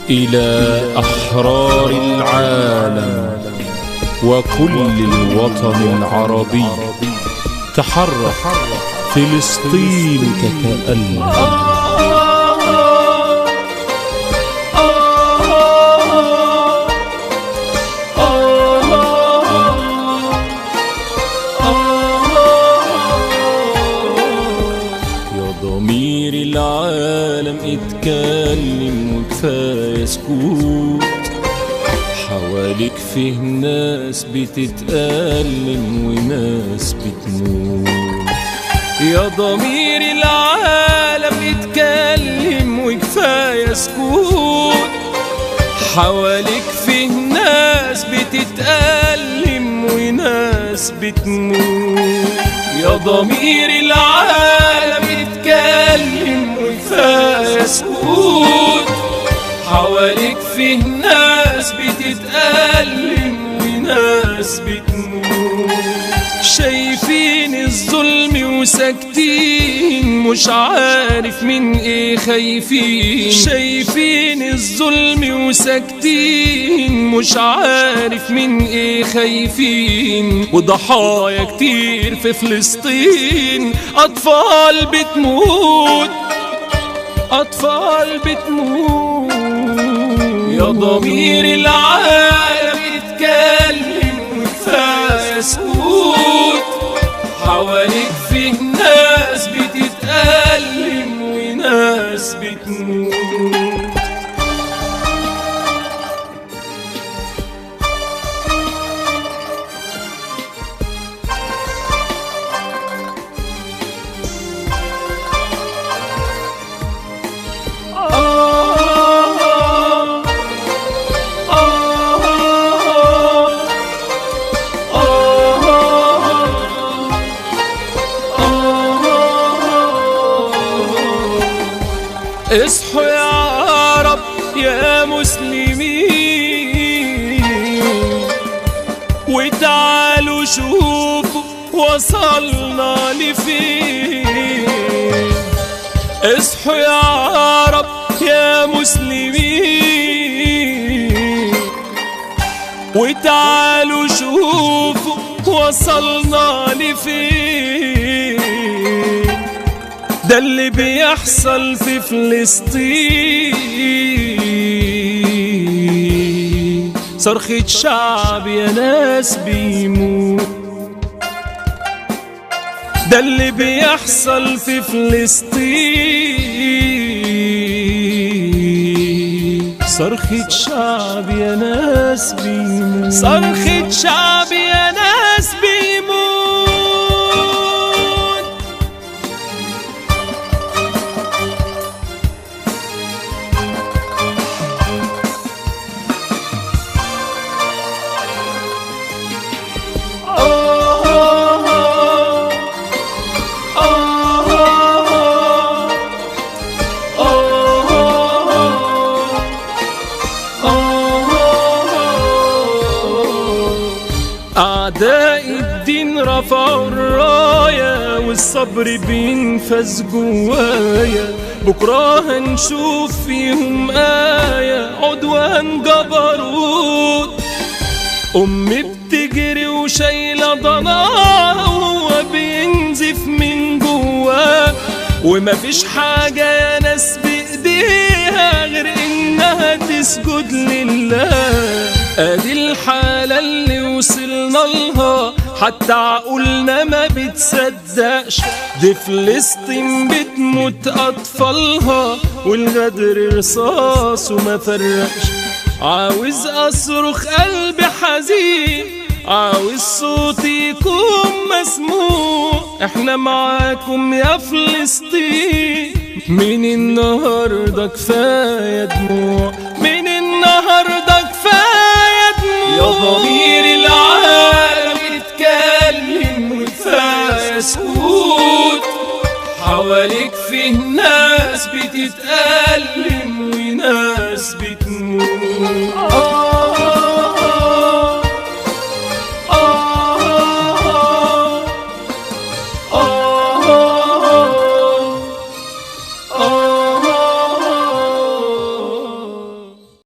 إلى أحرار العالم وكل الوطن العربي، تحرك فلسطين تتألم. ضمير العالم اتكلم وكفاية سكوت، حواليك فيه ناس بتتألم وناس بتموت. يا ضمير العالم اتكلم وكفاية سكوت، حواليك فيه ناس بتتألم وناس بتموت. يا ضمير العالم اتكلم وكفاية سكوت، حواليك فيه ناس بتتألم وناس بتموت. شايفين الظلم وساكتين مش عارف من ايه خايفين. شايفين الظلم وساكتين مش عارف من ايه خايفين. وضحايا كتير في فلسطين، أطفال بتموت، أطفال بتموت. يا ضمير العالم اتكلم وكفاية سكوت، حواليك فيه ناس بتتألم وناس بتموت. اصحوا يا عرب يا مسلمين، وتعالوا شوفوا وصلنا لفين. اصحوا يا عرب يا مسلمين، وتعالوا شوفوا وصلنا لفين. ده اللي بيحصل في فلسطين، صرخة شعب يا ناس بيموت. ده اللي بيحصل في فلسطين، صرخة شعب يا ناس بيموت. صرخة شعب يا ناس بيموت. أعداء الدين رفعوا الراية والصبر بينفذ جوايا. بكرة هنشوف فيهم آية، عدوان جبروت. أمي بتجري وشايلة ضناها وهو بينزف من جواه، ومفيش حاجة يا ناس بإيديها غير إنها تسجد لله. ادي الحالة اللي وصلنا لها، حتى عقولنا ما بتصدقش. دي فلسطين بتموت أطفالها والغدر رصاص وما فرقش. عاوز أصرخ قلبي حزين، عاوز صوتي يكون مسموع. احنا معاكم يا فلسطين، من النهاردة كفاية دموع. من النهاردة كفاية دموع. يا ضمير العالم اتكلم وكفاية سكوت، حواليك فيه ناس بتتألم وناس بتموت.